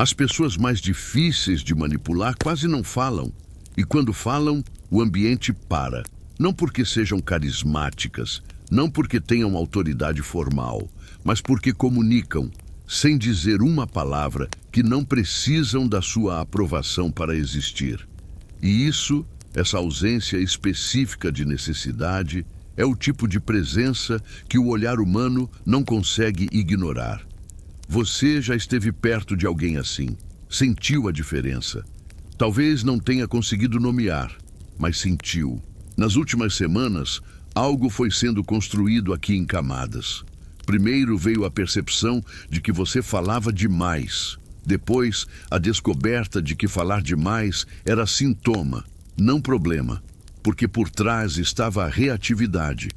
As pessoas mais difíceis de manipular quase não falam, e quando falam, o ambiente para. Não porque sejam carismáticas, não porque tenham autoridade formal, mas porque comunicam, sem dizer uma palavra, que não precisam da sua aprovação para existir. E isso, essa ausência específica de necessidade, é o tipo de presença que o olhar humano não consegue ignorar. Você já esteve perto de alguém assim, sentiu a diferença. Talvez não tenha conseguido nomear, mas sentiu. Nas últimas semanas, algo foi sendo construído aqui em camadas. Primeiro veio a percepção de que você falava demais. Depois, a descoberta de que falar demais era sintoma, não problema, porque por trás estava a reatividade.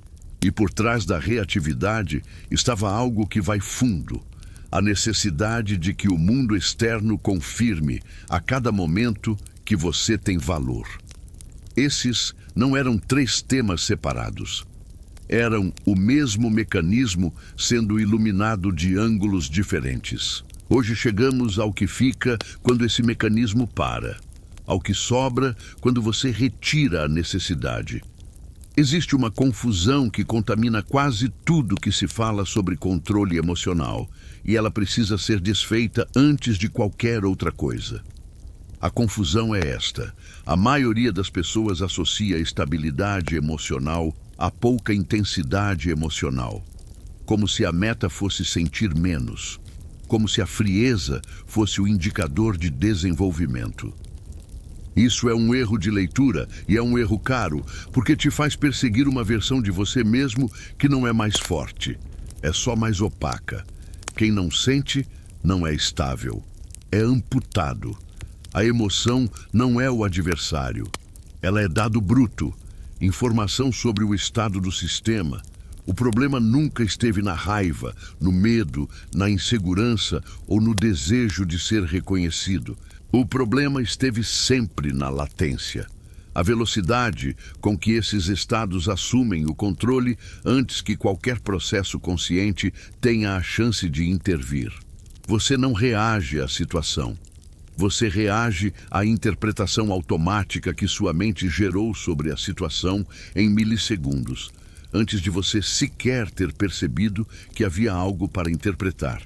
E por trás da reatividade estava algo que vai fundo. A necessidade de que o mundo externo confirme, a cada momento, que você tem valor. Esses não eram 3 temas separados. Eram o mesmo mecanismo sendo iluminado de ângulos diferentes. Hoje chegamos ao que fica quando esse mecanismo para, ao que sobra quando você retira a necessidade. Existe uma confusão que contamina quase tudo que se fala sobre controle emocional, e ela precisa ser desfeita antes de qualquer outra coisa. A confusão é esta: a maioria das pessoas associa a estabilidade emocional a pouca intensidade emocional, como se a meta fosse sentir menos, como se a frieza fosse o indicador de desenvolvimento. Isso é um erro de leitura e é um erro caro, porque te faz perseguir uma versão de você mesmo que não é mais forte, é só mais opaca. Quem não sente não é estável, é amputado. A emoção não é o adversário, ela é dado bruto, informação sobre o estado do sistema. O problema nunca esteve na raiva, no medo, na insegurança ou no desejo de ser reconhecido. O problema esteve sempre na latência. A velocidade com que esses estados assumem o controle antes que qualquer processo consciente tenha a chance de intervir. Você não reage à situação. Você reage à interpretação automática que sua mente gerou sobre a situação em milissegundos, antes de você sequer ter percebido que havia algo para interpretar.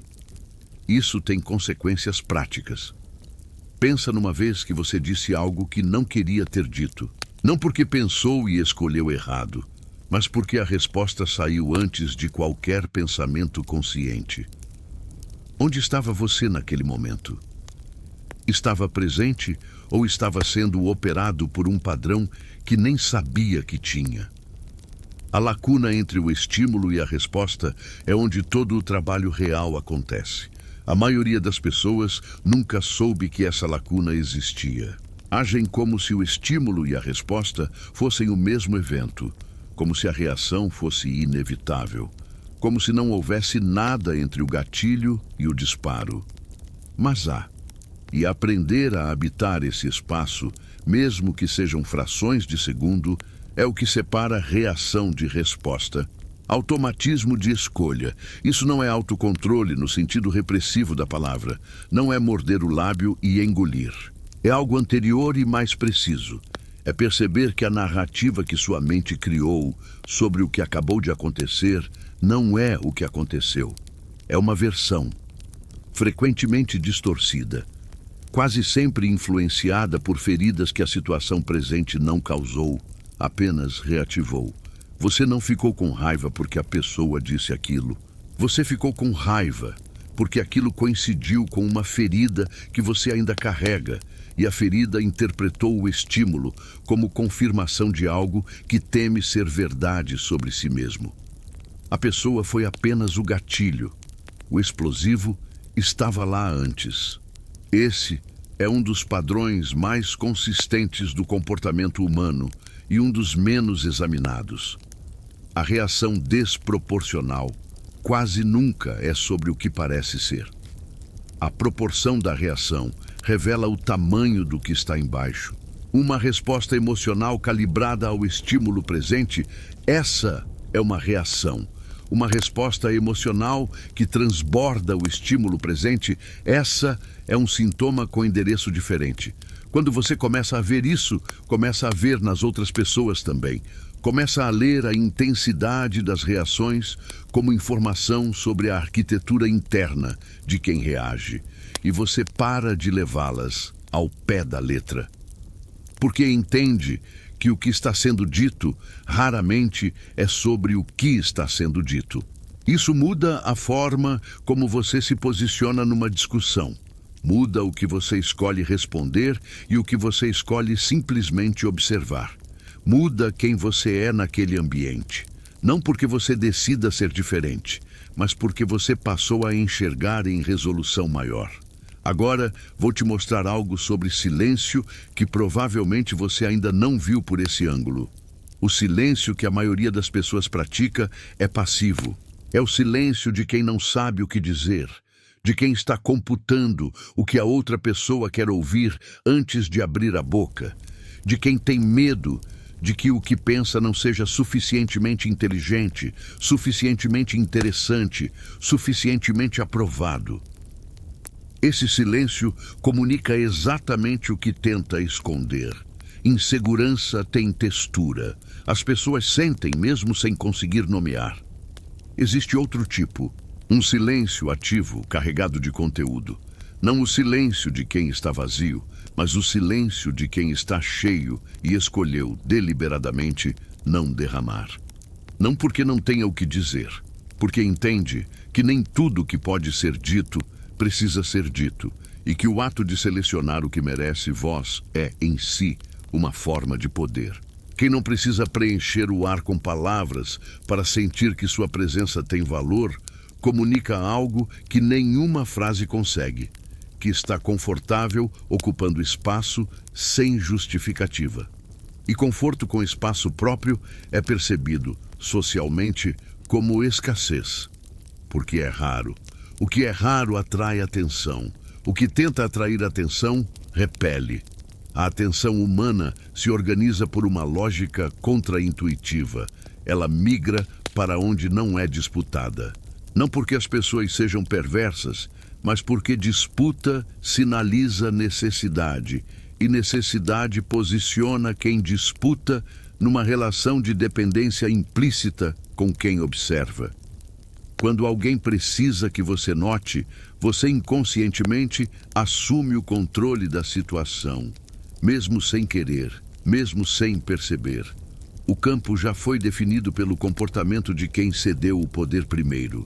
Isso tem consequências práticas. Pensa numa vez que você disse algo que não queria ter dito. Não porque pensou e escolheu errado, mas porque a resposta saiu antes de qualquer pensamento consciente. Onde estava você naquele momento? Estava presente ou estava sendo operado por um padrão que nem sabia que tinha? A lacuna entre o estímulo e a resposta é onde todo o trabalho real acontece. A maioria das pessoas nunca soube que essa lacuna existia. Agem como se o estímulo e a resposta fossem o mesmo evento, como se a reação fosse inevitável, como se não houvesse nada entre o gatilho e o disparo. Mas há. E aprender a habitar esse espaço, mesmo que sejam frações de segundo, é o que separa reação de resposta. Automatismo de escolha. Isso não é autocontrole no sentido repressivo da palavra. Não é morder o lábio e engolir. É algo anterior e mais preciso. É perceber que a narrativa que sua mente criou sobre o que acabou de acontecer não é o que aconteceu. É uma versão, frequentemente distorcida, quase sempre influenciada por feridas que a situação presente não causou, apenas reativou. Você não ficou com raiva porque a pessoa disse aquilo. Você ficou com raiva porque aquilo coincidiu com uma ferida que você ainda carrega, e a ferida interpretou o estímulo como confirmação de algo que teme ser verdade sobre si mesmo. A pessoa foi apenas o gatilho. O explosivo estava lá antes. Esse é um dos padrões mais consistentes do comportamento humano e um dos menos examinados. A reação desproporcional quase nunca é sobre o que parece ser. A proporção da reação revela o tamanho do que está embaixo. Uma resposta emocional calibrada ao estímulo presente, essa é uma reação. uma resposta emocional que transborda o estímulo presente, essa é um sintoma com endereço diferente. Quando você começa a ver isso, começa a ver nas outras pessoas também. Começa a ler a intensidade das reações como informação sobre a arquitetura interna de quem reage. E você para de levá-las ao pé da letra. Porque entende que o que está sendo dito raramente é sobre o que está sendo dito. Isso muda a forma como você se posiciona numa discussão. Muda o que você escolhe responder e o que você escolhe simplesmente observar. Muda quem você é naquele ambiente. Não porque você decida ser diferente, mas porque você passou a enxergar em resolução maior. Agora vou te mostrar algo sobre silêncio que provavelmente você ainda não viu por esse ângulo. O silêncio que a maioria das pessoas pratica é passivo. É o silêncio de quem não sabe o que dizer, de quem está computando o que a outra pessoa quer ouvir antes de abrir a boca, de quem tem medo de que o que pensa não seja suficientemente inteligente, suficientemente interessante, suficientemente aprovado. Esse silêncio comunica exatamente o que tenta esconder. Insegurança tem textura. As pessoas sentem mesmo sem conseguir nomear. Existe outro tipo, um silêncio ativo, carregado de conteúdo. Não o silêncio de quem está vazio, mas o silêncio de quem está cheio e escolheu deliberadamente não derramar. Não porque não tenha o que dizer, porque entende que nem tudo que pode ser dito precisa ser dito, e que o ato de selecionar o que merece voz é, em si, uma forma de poder. Quem não precisa preencher o ar com palavras para sentir que sua presença tem valor, comunica algo que nenhuma frase consegue, que está confortável ocupando espaço sem justificativa. E conforto com espaço próprio é percebido, socialmente, como escassez, porque é raro. O que é raro atrai atenção. O que tenta atrair atenção, repele. A atenção humana se organiza por uma lógica contraintuitiva. Ela migra para onde não é disputada. Não porque as pessoas sejam perversas, mas porque disputa sinaliza necessidade, e necessidade posiciona quem disputa numa relação de dependência implícita com quem observa. Quando alguém precisa que você note, você inconscientemente assume o controle da situação, mesmo sem querer, mesmo sem perceber. O campo já foi definido pelo comportamento de quem cedeu o poder primeiro.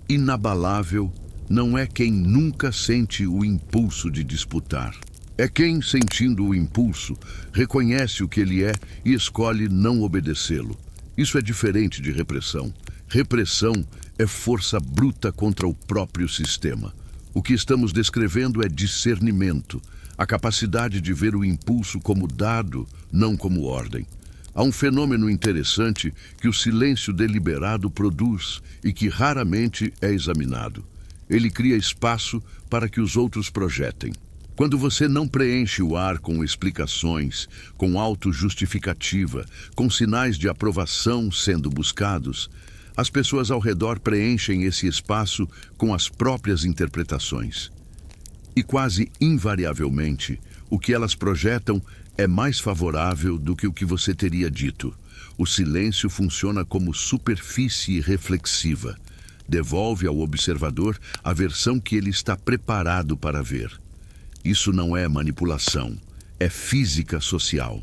Inabalável não é quem nunca sente o impulso de disputar. É quem, sentindo o impulso, reconhece o que ele é e escolhe não obedecê-lo. Isso é diferente de repressão. Repressão é força bruta contra o próprio sistema. O que estamos descrevendo é discernimento, a capacidade de ver o impulso como dado, não como ordem. Há um fenômeno interessante que o silêncio deliberado produz e que raramente é examinado. Ele cria espaço para que os outros projetem. Quando você não preenche o ar com explicações, com autojustificativa, com sinais de aprovação sendo buscados, as pessoas ao redor preenchem esse espaço com as próprias interpretações. E quase invariavelmente, o que elas projetam é mais favorável do que o que você teria dito. O silêncio funciona como superfície reflexiva. Devolve ao observador a versão que ele está preparado para ver. Isso não é manipulação, é física social.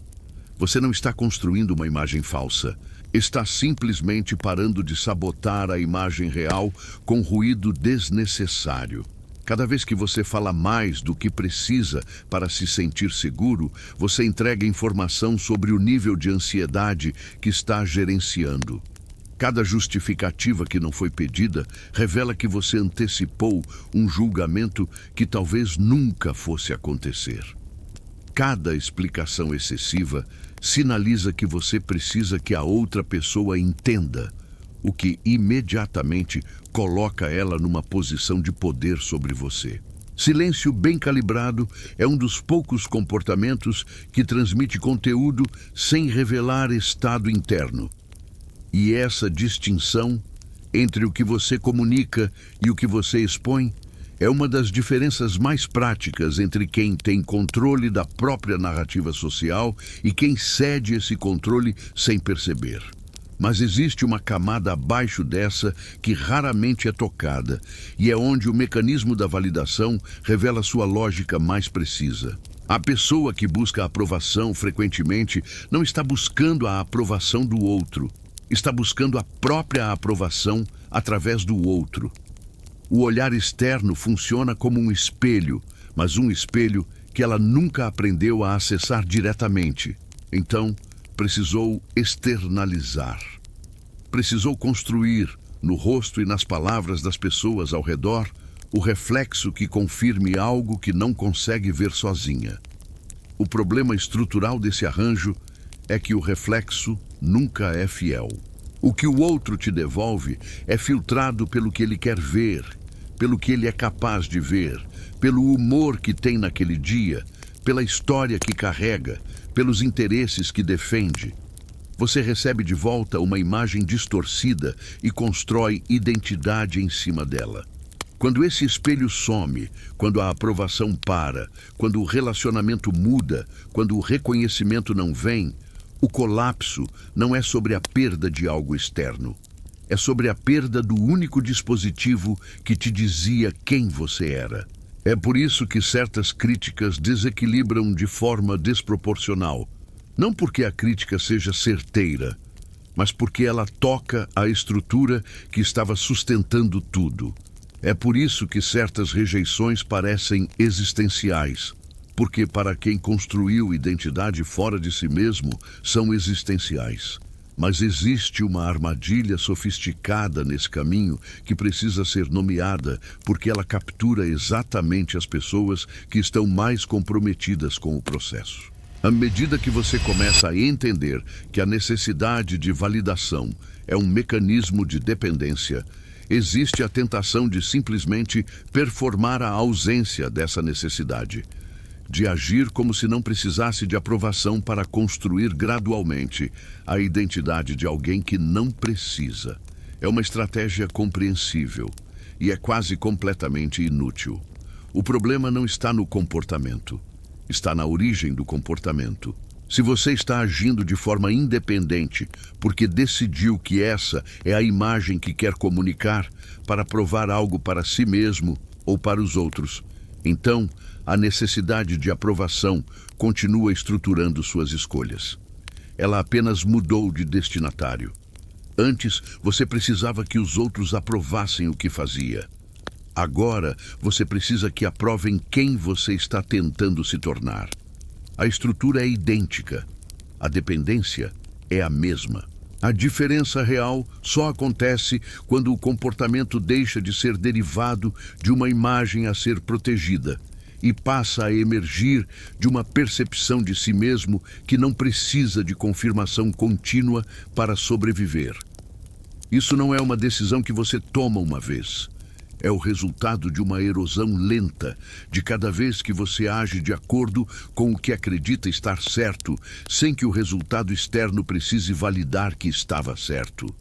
Você não está construindo uma imagem falsa. Está simplesmente parando de sabotar a imagem real com ruído desnecessário. Cada vez que você fala mais do que precisa para se sentir seguro, você entrega informação sobre o nível de ansiedade que está gerenciando. Cada justificativa que não foi pedida revela que você antecipou um julgamento que talvez nunca fosse acontecer. Cada explicação excessiva sinaliza que você precisa que a outra pessoa entenda, o que imediatamente coloca ela numa posição de poder sobre você. Silêncio bem calibrado é um dos poucos comportamentos que transmite conteúdo sem revelar estado interno. E essa distinção entre o que você comunica e o que você expõe é uma das diferenças mais práticas entre quem tem controle da própria narrativa social e quem cede esse controle sem perceber. Mas existe uma camada abaixo dessa que raramente é tocada, e é onde o mecanismo da validação revela sua lógica mais precisa. A pessoa que busca a aprovação frequentemente não está buscando a aprovação do outro, está buscando a própria aprovação através do outro. O olhar externo funciona como um espelho, mas um espelho que ela nunca aprendeu a acessar diretamente. Então, precisou externalizar. Precisou construir, no rosto e nas palavras das pessoas ao redor, o reflexo que confirme algo que não consegue ver sozinha. O problema estrutural desse arranjo é que o reflexo nunca é fiel. O que o outro te devolve é filtrado pelo que ele quer ver, pelo que ele é capaz de ver, pelo humor que tem naquele dia, pela história que carrega, pelos interesses que defende. Você recebe de volta uma imagem distorcida e constrói identidade em cima dela. Quando esse espelho some, quando a aprovação para, quando o relacionamento muda, quando o reconhecimento não vem, o colapso não é sobre a perda de algo externo. É sobre a perda do único dispositivo que te dizia quem você era. É por isso que certas críticas desequilibram de forma desproporcional. Não porque a crítica seja certeira, mas porque ela toca a estrutura que estava sustentando tudo. É por isso que certas rejeições parecem existenciais, porque para quem construiu identidade fora de si mesmo, são existenciais. Mas existe uma armadilha sofisticada nesse caminho que precisa ser nomeada porque ela captura exatamente as pessoas que estão mais comprometidas com o processo. À medida que você começa a entender que a necessidade de validação é um mecanismo de dependência, existe a tentação de simplesmente performar a ausência dessa necessidade, de agir como se não precisasse de aprovação para construir gradualmente a identidade de alguém que não precisa. É uma estratégia compreensível e é quase completamente inútil. O problema não está no comportamento, está na origem do comportamento. Se você está agindo de forma independente porque decidiu que essa é a imagem que quer comunicar para provar algo para si mesmo ou para os outros, então a necessidade de aprovação continua estruturando suas escolhas. Ela apenas mudou de destinatário. Antes, você precisava que os outros aprovassem o que fazia. Agora, você precisa que aprovem quem você está tentando se tornar. A estrutura é idêntica. A dependência é a mesma. A diferença real só acontece quando o comportamento deixa de ser derivado de uma imagem a ser protegida e passa a emergir de uma percepção de si mesmo que não precisa de confirmação contínua para sobreviver. Isso não é uma decisão que você toma uma vez. É o resultado de uma erosão lenta, de cada vez que você age de acordo com o que acredita estar certo, sem que o resultado externo precise validar que estava certo.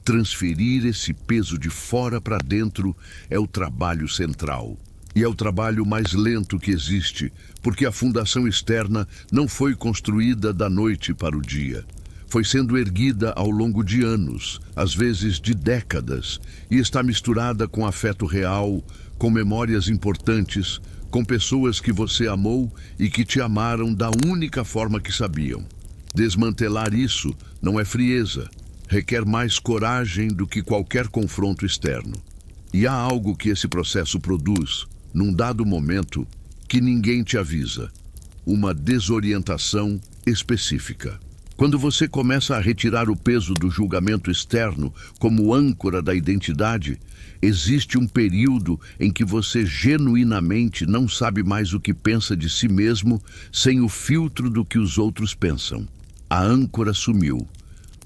Transferir esse peso de fora para dentro é o trabalho central. E é o trabalho mais lento que existe, porque a fundação externa não foi construída da noite para o dia. Foi sendo erguida ao longo de anos, às vezes de décadas, e está misturada com afeto real, com memórias importantes, com pessoas que você amou e que te amaram da única forma que sabiam. Desmantelar isso não é frieza, requer mais coragem do que qualquer confronto externo. E há algo que esse processo produz, num dado momento, que ninguém te avisa: uma desorientação específica. Quando você começa a retirar o peso do julgamento externo como âncora da identidade, existe um período em que você genuinamente não sabe mais o que pensa de si mesmo sem o filtro do que os outros pensam. A âncora sumiu.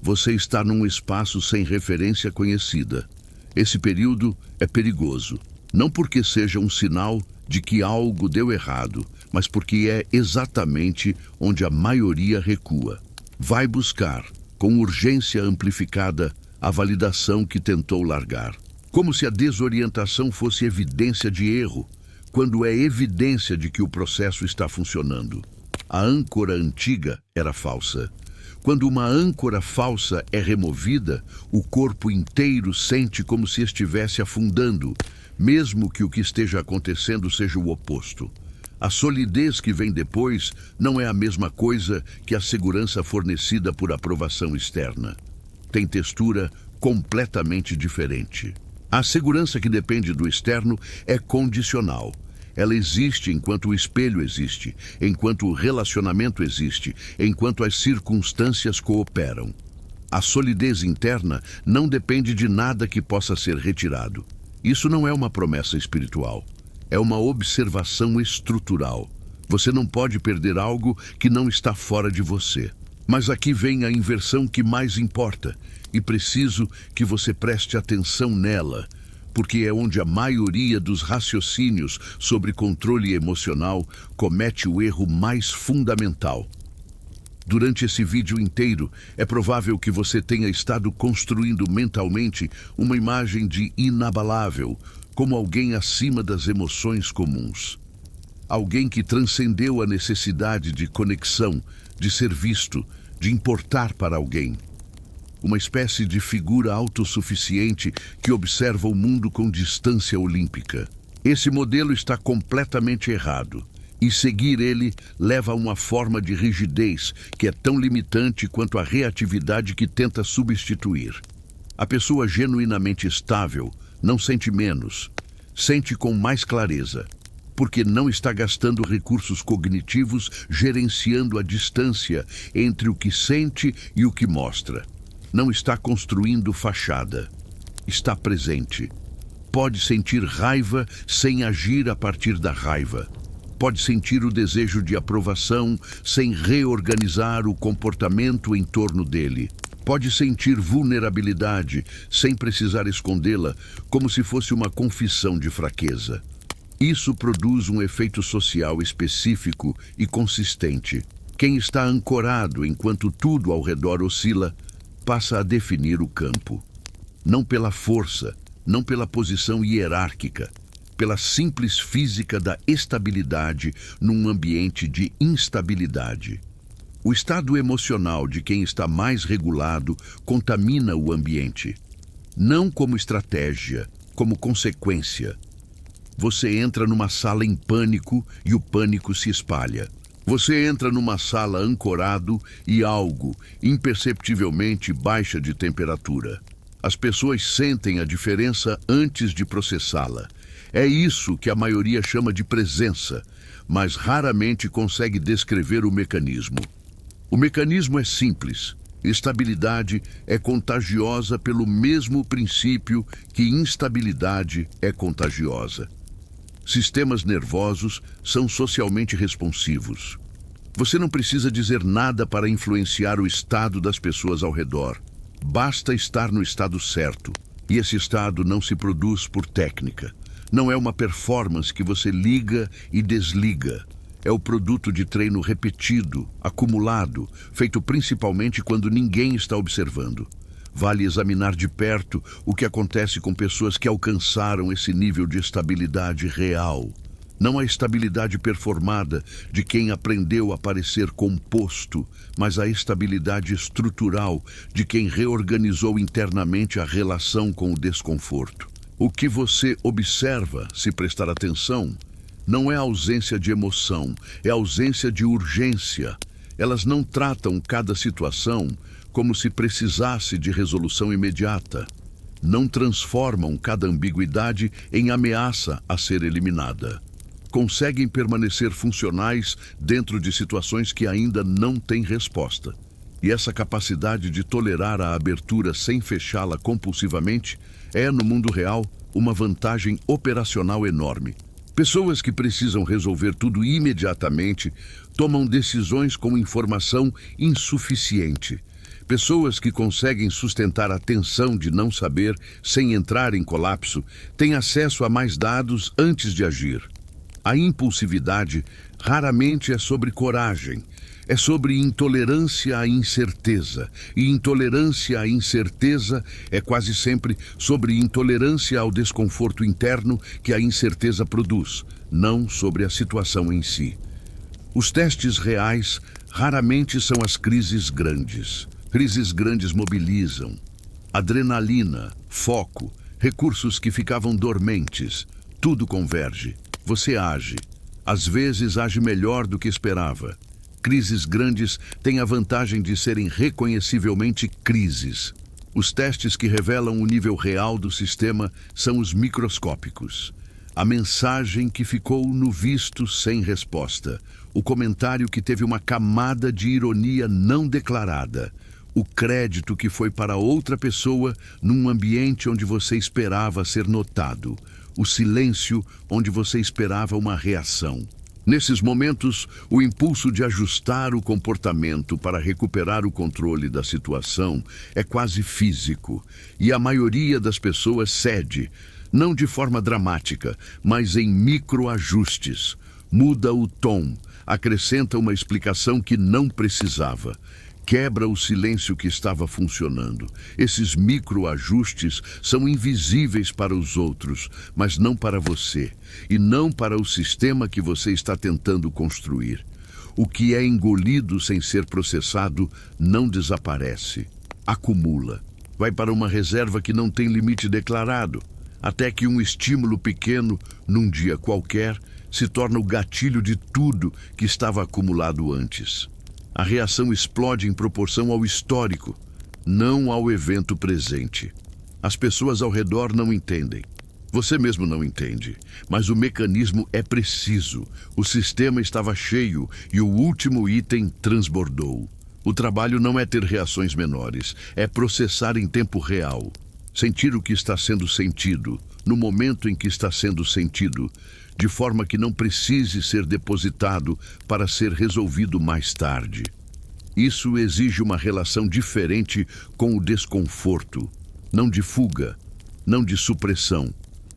Você está num espaço sem referência conhecida. Esse período é perigoso. Não porque seja um sinal de que algo deu errado, mas porque é exatamente onde a maioria recua. Vai buscar, com urgência amplificada, a validação que tentou largar. Como se a desorientação fosse evidência de erro, quando é evidência de que o processo está funcionando. A âncora antiga era falsa. Quando uma âncora falsa é removida, o corpo inteiro sente como se estivesse afundando, mesmo que o que esteja acontecendo seja o oposto. A solidez que vem depois não é a mesma coisa que a segurança fornecida por aprovação externa. Tem textura completamente diferente. A segurança que depende do externo é condicional. Ela existe enquanto o espelho existe, enquanto o relacionamento existe, enquanto as circunstâncias cooperam. A solidez interna não depende de nada que possa ser retirado. Isso não é uma promessa espiritual. É uma observação estrutural. Você não pode perder algo que não está fora de você. Mas aqui vem a inversão que mais importa, e preciso que você preste atenção nela, porque é onde a maioria dos raciocínios sobre controle emocional comete o erro mais fundamental. Durante esse vídeo inteiro, é provável que você tenha estado construindo mentalmente uma imagem de inabalável, como alguém acima das emoções comuns. Alguém que transcendeu a necessidade de conexão, de ser visto, de importar para alguém. Uma espécie de figura autossuficiente que observa o mundo com distância olímpica. Esse modelo está completamente errado, e seguir ele leva a uma forma de rigidez que é tão limitante quanto a reatividade que tenta substituir. A pessoa genuinamente estável não sente menos, sente com mais clareza, porque não está gastando recursos cognitivos gerenciando a distância entre o que sente e o que mostra. Não está construindo fachada. Está presente. Pode sentir raiva sem agir a partir da raiva. Pode sentir o desejo de aprovação sem reorganizar o comportamento em torno dele. Pode sentir vulnerabilidade sem precisar escondê-la, como se fosse uma confissão de fraqueza. Isso produz um efeito social específico e consistente. Quem está ancorado enquanto tudo ao redor oscila, passa a definir o campo. Não pela força, não pela posição hierárquica, pela simples física da estabilidade num ambiente de instabilidade. O estado emocional de quem está mais regulado contamina o ambiente. Não como estratégia, como consequência. Você entra numa sala em pânico e o pânico se espalha. Você entra numa sala ancorado e algo imperceptivelmente baixa de temperatura. As pessoas sentem a diferença antes de processá-la. É isso que a maioria chama de presença, mas raramente consegue descrever o mecanismo. O mecanismo é simples. Estabilidade é contagiosa pelo mesmo princípio que instabilidade é contagiosa. Sistemas nervosos são socialmente responsivos. Você não precisa dizer nada para influenciar o estado das pessoas ao redor. Basta estar no estado certo. E esse estado não se produz por técnica. Não é uma performance que você liga e desliga. É o produto de treino repetido, acumulado, feito principalmente quando ninguém está observando. Vale examinar de perto o que acontece com pessoas que alcançaram esse nível de estabilidade real. Não a estabilidade performada de quem aprendeu a parecer composto, mas a estabilidade estrutural de quem reorganizou internamente a relação com o desconforto. O que você observa, se prestar atenção, não é ausência de emoção, é ausência de urgência. Elas não tratam cada situação como se precisasse de resolução imediata. Não transformam cada ambiguidade em ameaça a ser eliminada. Conseguem permanecer funcionais dentro de situações que ainda não têm resposta. E essa capacidade de tolerar a abertura sem fechá-la compulsivamente é, no mundo real, uma vantagem operacional enorme. Pessoas que precisam resolver tudo imediatamente tomam decisões com informação insuficiente. Pessoas que conseguem sustentar a tensão de não saber sem entrar em colapso têm acesso a mais dados antes de agir. A impulsividade raramente é sobre coragem, É sobre intolerância à incerteza. E intolerância à incerteza é quase sempre sobre intolerância ao desconforto interno que a incerteza produz, não sobre a situação em si. Os testes reais raramente são as crises grandes. Crises grandes mobilizam adrenalina, foco, recursos que ficavam dormentes. Tudo converge. Você age. Às vezes age melhor do que esperava. Crises grandes têm a vantagem de serem reconhecivelmente crises. Os testes que revelam o nível real do sistema são os microscópicos. A mensagem que ficou no visto sem resposta. O comentário que teve uma camada de ironia não declarada. O crédito que foi para outra pessoa num ambiente onde você esperava ser notado. O silêncio onde você esperava uma reação. Nesses momentos, o impulso de ajustar o comportamento para recuperar o controle da situação é quase físico, e a maioria das pessoas cede, não de forma dramática, mas em microajustes. Muda o tom, acrescenta uma explicação que não precisava. Quebra o silêncio que estava funcionando. Esses microajustes são invisíveis para os outros, mas não para você, e não para o sistema que você está tentando construir. O que é engolido sem ser processado não desaparece. Acumula. Vai para uma reserva que não tem limite declarado, até que um estímulo pequeno, num dia qualquer, se torna o gatilho de tudo que estava acumulado antes. A reação explode em proporção ao histórico, não ao evento presente. As pessoas ao redor não entendem. Você mesmo não entende, mas o mecanismo é preciso. O sistema estava cheio e o último item transbordou. O trabalho não é ter reações menores, é processar em tempo real. Sentir o que está sendo sentido, no momento em que está sendo sentido, de forma que não precise ser depositado para ser resolvido mais tarde. Isso exige uma relação diferente com o desconforto, não de fuga, não de supressão,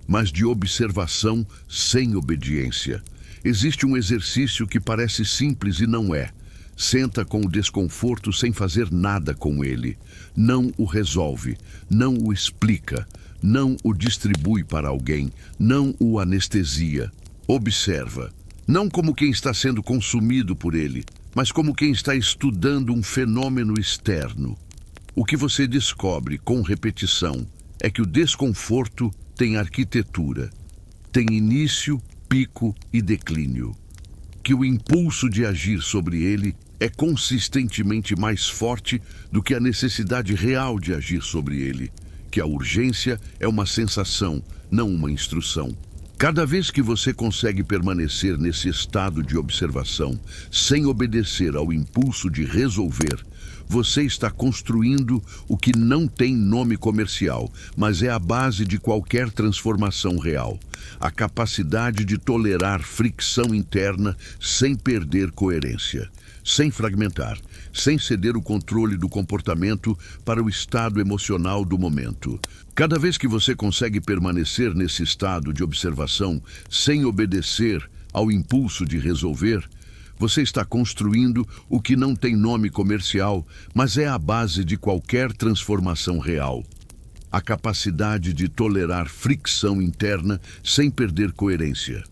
mas de observação sem obediência. Existe um exercício que parece simples e não é. Senta com o desconforto sem fazer nada com ele. Não o resolve, não o explica, não o distribui para alguém, não o anestesia. Observa, não como quem está sendo consumido por ele, mas como quem está estudando um fenômeno externo. O que você descobre com repetição é que o desconforto tem arquitetura, tem início, pico e declínio. Que o impulso de agir sobre ele é consistentemente mais forte do que a necessidade real de agir sobre ele. Que a urgência é uma sensação, não uma instrução. Cada vez que você consegue permanecer nesse estado de observação, sem obedecer ao impulso de resolver, você está construindo o que não tem nome comercial, mas é a base de qualquer transformação real. A capacidade de tolerar fricção interna sem perder coerência, sem fragmentar, sem ceder o controle do comportamento para o estado emocional do momento. Cada vez que você consegue permanecer nesse estado de observação sem obedecer ao impulso de resolver, você está construindo o que não tem nome comercial, mas é a base de qualquer transformação real. A capacidade de tolerar fricção interna sem perder coerência,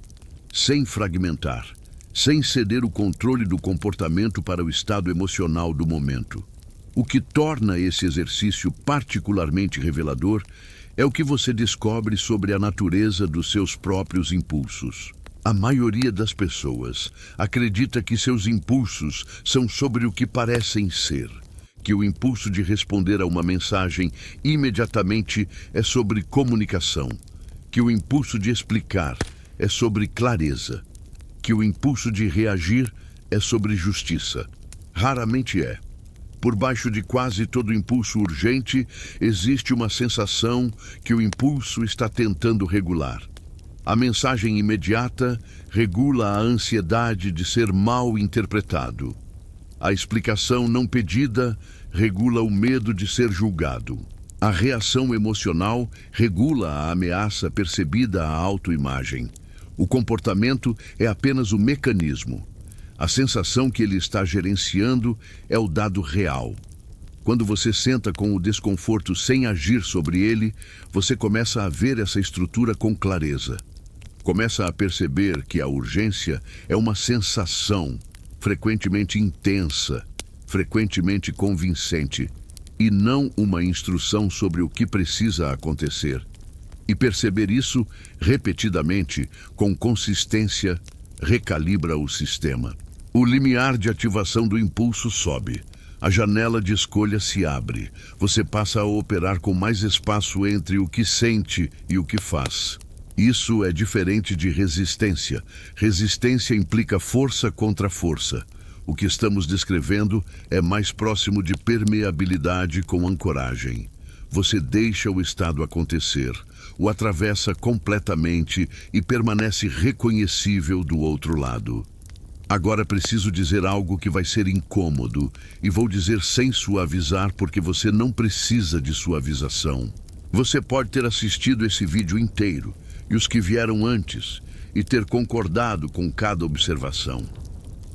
sem fragmentar, sem ceder o controle do comportamento para o estado emocional do momento. O que torna esse exercício particularmente revelador é o que você descobre sobre a natureza dos seus próprios impulsos. A maioria das pessoas acredita que seus impulsos são sobre o que parecem ser, que o impulso de responder a uma mensagem imediatamente é sobre comunicação, que o impulso de explicar é sobre clareza, que o impulso de reagir é sobre justiça. Raramente é. Por baixo de quase todo impulso urgente, existe uma sensação que o impulso está tentando regular. A mensagem imediata regula a ansiedade de ser mal interpretado. A explicação não pedida regula o medo de ser julgado. A reação emocional regula a ameaça percebida à autoimagem. O comportamento é apenas o mecanismo. A sensação que ele está gerenciando é o dado real. Quando você senta com o desconforto sem agir sobre ele, você começa a ver essa estrutura com clareza. Começa a perceber que a urgência é uma sensação, frequentemente intensa, frequentemente convincente, e não uma instrução sobre o que precisa acontecer. E perceber isso repetidamente, com consistência, recalibra o sistema. O limiar de ativação do impulso sobe. A janela de escolha se abre. Você passa a operar com mais espaço entre o que sente e o que faz. Isso é diferente de resistência. Resistência implica força contra força. O que estamos descrevendo é mais próximo de permeabilidade com ancoragem. Você deixa o estado acontecer, o atravessa completamente e permanece reconhecível do outro lado. Agora preciso dizer algo que vai ser incômodo, e vou dizer sem suavizar porque você não precisa de suavização. Você pode ter assistido esse vídeo inteiro, e os que vieram antes, e ter concordado com cada observação.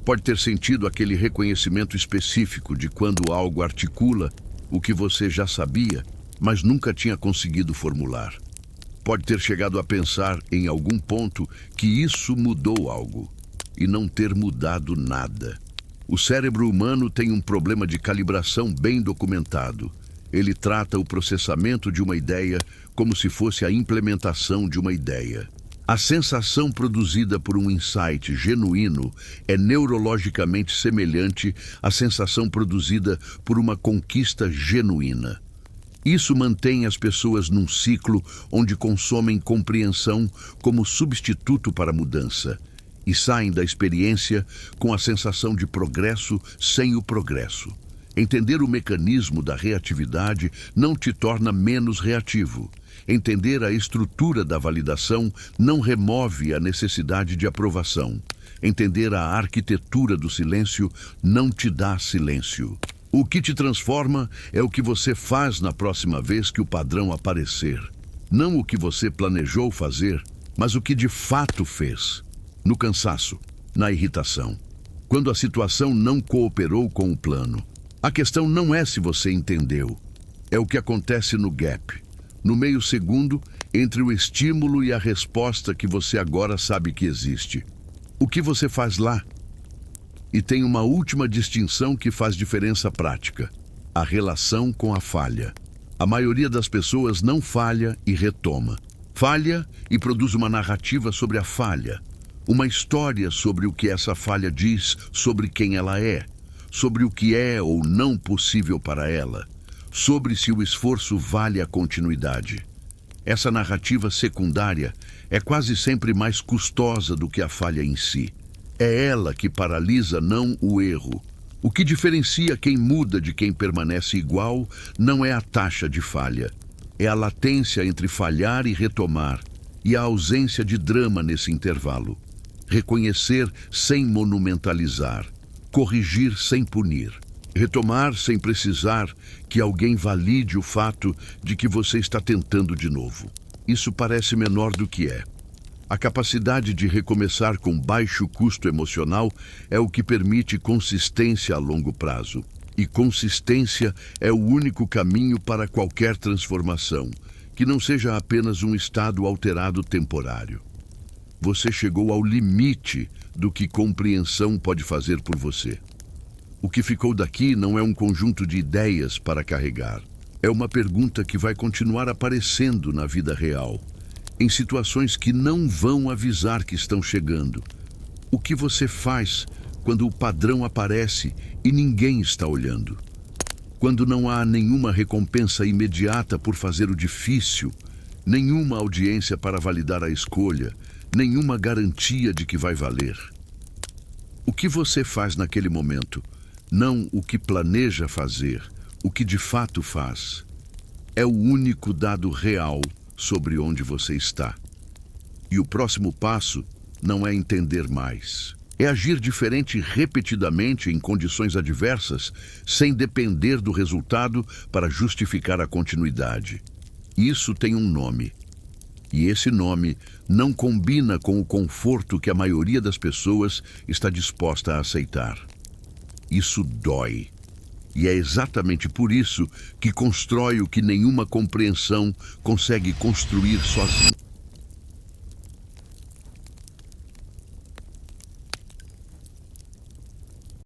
Pode ter sentido aquele reconhecimento específico de quando algo articula o que você já sabia, mas nunca tinha conseguido formular. Pode ter chegado a pensar em algum ponto que isso mudou algo, e não ter mudado nada. O cérebro humano tem um problema de calibração bem documentado. Ele trata o processamento de uma ideia como se fosse a implementação de uma ideia. A sensação produzida por um insight genuíno é neurologicamente semelhante à sensação produzida por uma conquista genuína. Isso mantém as pessoas num ciclo onde consomem compreensão como substituto para mudança e saem da experiência com a sensação de progresso sem o progresso. Entender o mecanismo da reatividade não te torna menos reativo. Entender a estrutura da validação não remove a necessidade de aprovação. Entender a arquitetura do silêncio não te dá silêncio. O que te transforma é o que você faz na próxima vez que o padrão aparecer. Não o que você planejou fazer, mas o que de fato fez. No cansaço, na irritação, quando a situação não cooperou com o plano. A questão não é se você entendeu, é o que acontece no gap, no meio segundo entre o estímulo e a resposta que você agora sabe que existe. O que você faz lá? E tem uma última distinção que faz diferença prática: a relação com a falha. A maioria das pessoas não falha e retoma. Falha e produz uma narrativa sobre a falha. Uma história sobre o que essa falha diz sobre quem ela é, sobre o que é ou não possível para ela, sobre se o esforço vale a continuidade. Essa narrativa secundária é quase sempre mais custosa do que a falha em si. É ela que paralisa, não o erro. O que diferencia quem muda de quem permanece igual não é a taxa de falha. É a latência entre falhar e retomar, e a ausência de drama nesse intervalo. Reconhecer sem monumentalizar, corrigir sem punir, retomar sem precisar que alguém valide o fato de que você está tentando de novo. Isso parece menor do que é. A capacidade de recomeçar com baixo custo emocional é o que permite consistência a longo prazo. E consistência é o único caminho para qualquer transformação, que não seja apenas um estado alterado temporário. Você chegou ao limite do que compreensão pode fazer por você. O que ficou daqui não é um conjunto de ideias para carregar. É uma pergunta que vai continuar aparecendo na vida real, em situações que não vão avisar que estão chegando. O que você faz quando o padrão aparece e ninguém está olhando? Quando não há nenhuma recompensa imediata por fazer o difícil, nenhuma audiência para validar a escolha, nenhuma garantia de que vai valer. O que você faz naquele momento? Não o que planeja fazer, o que de fato faz. É o único dado real sobre onde você está. E o próximo passo não é entender mais. É agir diferente repetidamente em condições adversas, sem depender do resultado para justificar a continuidade. Isso tem um nome. E esse nome não combina com o conforto que a maioria das pessoas está disposta a aceitar. Isso dói. E é exatamente por isso que constrói o que nenhuma compreensão consegue construir sozinha.